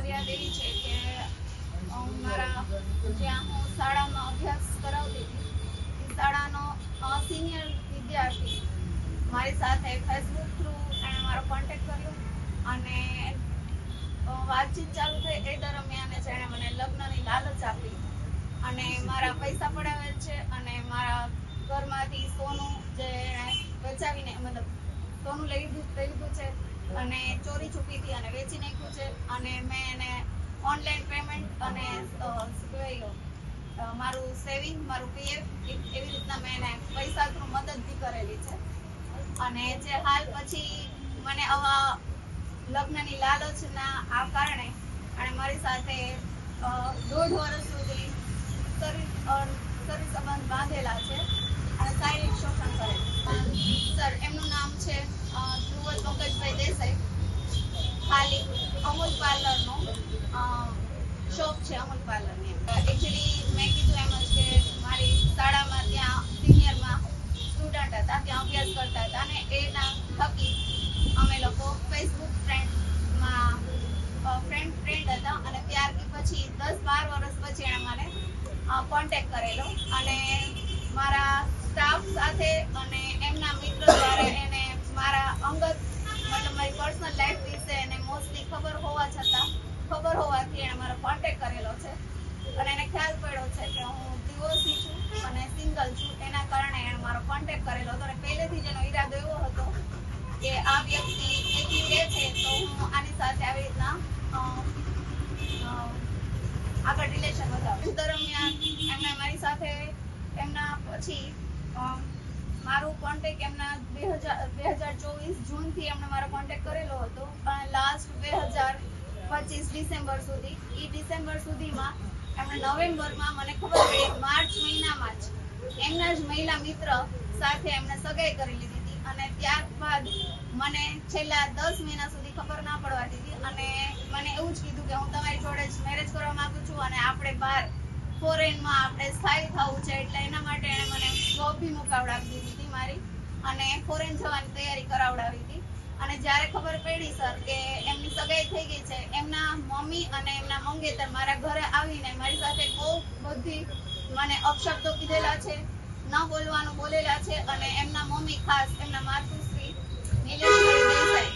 ફરિયાદ એવી છે કે મારા જ્યાં હું શાળામાં અભ્યાસ કરાવતી હતી એ શાળાનો સિનિયર વિદ્યાર્થી મારી સાથે ફેસબુક થ્રુ એણે મારો કોન્ટેક્ટ કર્યો અને વાતચીત ચાલુ થઈ. એ દરમિયાન જ એણે મને લગ્નની લાલચ આપી અને મારા પૈસા પડાવેલ છે અને મારા ઘરમાંથી સોનું જે એણે બચાવીને મતલબ સોનું લઈ લીધું છે અને ચોરી છુપીથી અને વેચી નાખ્યું છે. અને મેં એને ઓનલાઈન પેમેન્ટ અને મારું સેવિંગ, મારું પીએફ એવી રીતના મેં એને પૈસા થ્રુ મદદ બી કરેલી છે. અને જે હાલ પછી મને આવા લગ્નની લાલચના આ કારણે અને મારી સાથે 1.5 વર્ષ સુધી શરીર સંબંધ બાંધેલા છે અને શારીરિક શોષણ કરે છે. સર, એમનું નામ છે ધ્રુવલ પંકજભાઈ દેસાઈ. ખાલી અમૂલ પાર્લરનો શોપ છે, અમૂલ પાર્લરની. એકચ્યુઅલી મેં કીધું એમ જ કે મારી શાળામાં ત્યાં સિનિયરમાં સ્ટુડન્ટ હતા, ત્યાં અભ્યાસ કરતા હતા અને એના થકી અમે લોકો ફેસબુક ફ્રેન્ડ હતા અને ત્યારથી પછી 10-12 વર્ષ પછી એણે મને કોન્ટેક્ટ કરેલો અને મારા સ્ટાફ સાથે અને એમના મિત્ર દ્વારા એને મારા અંગત મતલબ મારી પર્સનલ લાઈફ વિશે એને મોસ્ટલી ખબર હોવાથી એણે મારો કોન્ટેક્ટ કરેલો છે અને એને ખ્યાલ પડ્યો છે કે હું ડિવોર્સી છું અને સિંગલ છું. એના કારણે એણે મારો કોન્ટેક્ટ કરેલો હતો અને પહેલેથી જ એનો ઈરાદો એવો હતો કે આ વ્યક્તિ એટલી કહે છે તો હું આની સાથે આવી રીતના આગળ રિલેશન વધારું. દરમિયાન એમણે મારી સાથે એમના પછી મારું કોન્ટેક્ટ એમના 2024 જૂનથી એમણે મારો કોન્ટેક્ટ કરેલો હતો અને લાસ્ટ 2025 ડિસેમ્બર સુધી. એ ડિસેમ્બર સુધીમાં એમણે નવેમ્બરમાં મને ખબર પડી માર્ચ મહિનામાં જ એમના જ મહિલા મિત્ર સાથે એમણે સગાઈ કરી લીધી હતી અને ત્યારબાદ મને છેલ્લા 10 મહિના સુધી ખબર ના પડવા દીધી અને મને એવું જ કીધું કે હું તમારી જોડે જ મેરેજ કરવા માંગુ છું અને આપણે બહાર ફોરેનમાં આપણે સ્થાયી થવું છે. એટલે એના માટે એણે મને જોબ બી મુકાવડાવી દીધી હતી મારી અને ફોરેન જવાની તૈયારી કરાવડાવી હતી. અને જ્યારે ખબર પડી સર કે એમની સગાઈ થઈ ગઈ છે, એમના મમ્મી અને એમના મંગેતર મારા ઘરે આવીને મારી સાથે બહુ બધી મને અપશબ્દો કીધેલા છે, ન બોલવાનું બોલેલા છે અને એમના મમ્મી ખાસ એમના માતુશ્રી નીલેશભાઈ દેસાઈ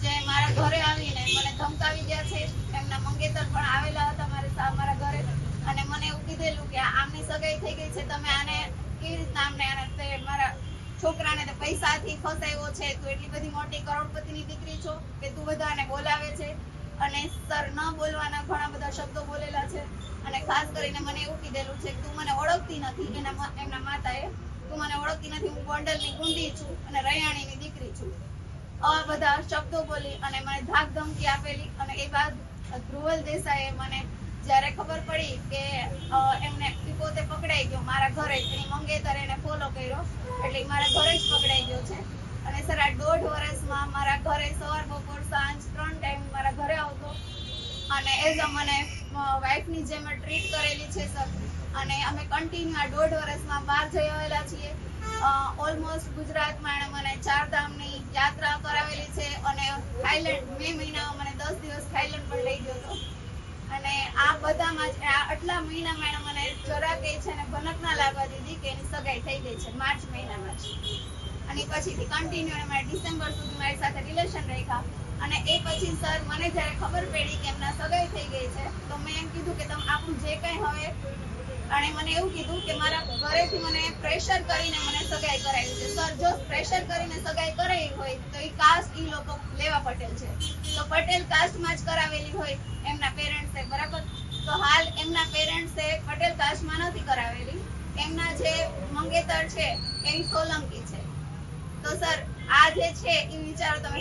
જે મારા ઘરે આવીને મને ધમકાવી ગયા છે. એમના મંગેતર પણ આવેલા હતા મારા ઘરે અને મને એવું કીધેલું કે આમની સગાઈ થઈ ગઈ છે, તમે આને કેવી રીતના મારા છોકરાને તો પૈસાથી ફસાયો છે, તું એટલી બધી મોટી કરોડપતિની દીકરી છો કે તું બધાને બોલાવે છે. અને સર ન બોલવાના ઘણા બધા શબ્દો બોલેલા છે અને ખાસ કરીને મને એવું કીધેલું છે કે તું મને ઓળખતી નથી. એમના માતાએ તું મને ઓળખતી નથી, હું ગોંડલની ગુંડી છું અને રૈયાણીની દીકરી છું. આવા બધા શબ્દો બોલી અને મને ધાક ધમકી આપેલી. અને એ બાદ ધ્રુવલ દેસાઈએ મને જ્યારે ખબર પડી કે એમને પોતે પકડાઈ ગયો મારા ઘરે, એની મંગેતર એને ફોલો કર્યો એટલે મારા ઘરે જ પકડાઈ ગયો છે. અને સર આ 1.5 વર્ષમાં મારા ઘરે સવાર બપોર સાંજ 3 ટાઈમ મારા ઘરે આવતો અને એઝ અ મને વાઇફની જેમ ટ્રીટ કરેલી છે સર. અને અમે કન્ટિન્યુ આ 1.5 વર્ષમાં બહાર જઈ આવેલા છીએ. ઓલમોસ્ટ ગુજરાતમાં એણે મને 4 ધામની યાત્રા કરાવેલી છે અને થાઈલેન્ડ મે મહિનામાં મને 10 દિવસ થાઈલેન્ડ પણ લઈ ગયો હતો. અને આ બધામાં જ આટલા મહિનામાં એણે મને જરા કહે છે અને ભનક ના લાગવા દીધી કે એની સગાઈ થઈ ગઈ છે માર્ચ મહિનામાં જ. અને પછીથી કન્ટિન્યુ એણે ડિસેમ્બર સુધી મારી સાથે રિલેશન રાખ્યા. અને એ પછી સર મને જ્યારે ખબર પડી કે એમના સગાઈ થઈ ગઈ છે તો મેં એમ કીધું કે તમે આપણું જે કંઈ હવે, અને મને એવું કીધું કે મારા ઘરેથી મને પ્રેશર કરીને મને સગાઈ કરાવી છે. સર, જો પ્રેશર કરીને સગાઈ કરાવી હોય તો એ કાસ્ટ એ લોકો લેવા પટેલ છે, તો પટેલ કાસ્ટમાં જ કરાવેલી હોય એમના પેરેન્ટ્સે, બરાબર. તો હાલ એમના પેરેન્ટ્સે પટેલ કાસ્ટમાં નથી કરાવેલી, એમના જે મંગેતર છે એ સોલંકી છે. તો સર આ જે છે એ વિચારો તમે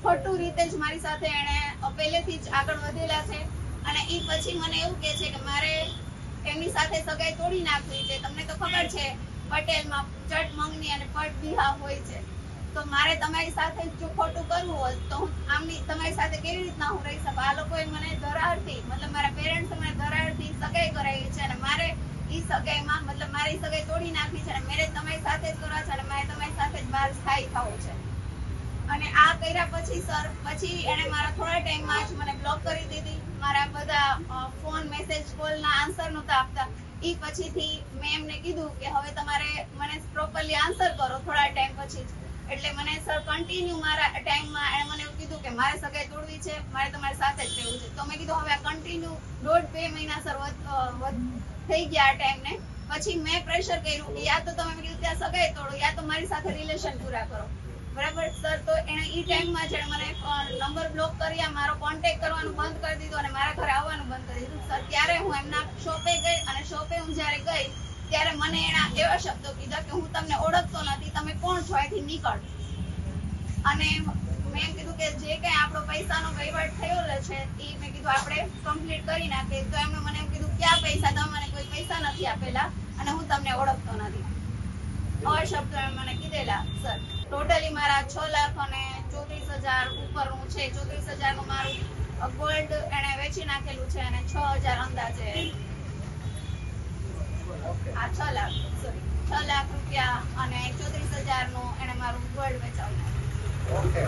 ખોટું રીતે જ મારી સાથે એને પહેલેથી જ આગળ વધેલા છે. અને એ પછી મને એવું કહે છે કે મારે એમની સાથે સગાઈ તોડી નાખવી છે. તમને તો ખબર છે પટેલમાં ચટ મંગની અને પટ બિહા હોય છે, તો મારે તમારી સાથે જો ખોટું કરવું હોય તો તમારી સાથે કેવી રીતના હું રહી શકું? આ લોકોએ મને ધરારથી મતલબ મારા પેરેન્ટ્સે મને ધરારથી સગાઈ કરાવી છે અને મારે એ સગાઈમાં મતલબ મારી સગાઈ તોડી નાખવી છે અને મેરેજ તમારી સાથે જ કરવા છે અને મારે તમારી સાથે જ બહાર સ્થાયી થવું છે. અને આ કર્યા પછી સર પછી એણે મારા થોડા ટાઈમમાં જ મને બ્લોક કરી દીધી. ફોન મેસેજ કોલના આન્સર નહોતા આપતા. ઈ પછીથી મેં એમને કીધું કે હવે તમારે મને પ્રોપરલી આન્સર કરો થોડા ટાઈમ પછી જ. એટલે મને સર કન્ટિન્યુ મારા ટાઈમમાં એણે મને એવું કીધું કે મારે સગાઈ તોડવી છે, મારે તમારી સાથે જ રહેવું છે. તો મેં કીધું હવે આ કન્ટિન્યુ 1.5-2 મહિના સર થઈ ગયા આ ટાઈમને. પછી મેં પ્રેશર કર્યું કે યા તો તમે મેં કીધું ત્યાં સગાઈ તોડો, યા તો મારી સાથે રિલેશન પૂરા કરો. બરાબર સર, તો એણે ઈ ટાઈમમાં જેણે મને નંબર બ્લોક કર્યા, મારો કોન્ટેક્ટ કરવાનું બંધ કરી દીધું અને મારા ઘરે આવવાનું બંધ કરી દીધું. સર, ત્યારે હું એમના શોપે ગઈ અને શોપે હું જ્યારે ગઈ ત્યારે મને એના એવા શબ્દો કીધા કે હું તમને ઓળખતો નથી, તમે કોણ છો, અહીંથી નીકળ. અને મેં એમ કીધું કે જે કંઈ આપણો પૈસાનો વહીવટ થયેલો છે એ મેં કીધું આપણે કમ્પ્લીટ કરી નાખીએ. તો એમણે મને એમ કીધું ક્યાં પૈસા, તમે મને કોઈ પૈસા નથી આપેલા અને હું તમને ઓળખતો નથી. શબ્દો એમ મને કીધેલા સર. ટોટલી મારા 6,34,000 ઉપરનું છે. 34,000 નું મારું ગોલ્ડ એને વેચી નાખેલું છે અને 6,000 અંદાજે આ 6 લાખ સોરી 6 લાખ રૂપિયા અને 34,000 નું એને મારું ગોલ્ડ વેચાવ્યું. ઓકે.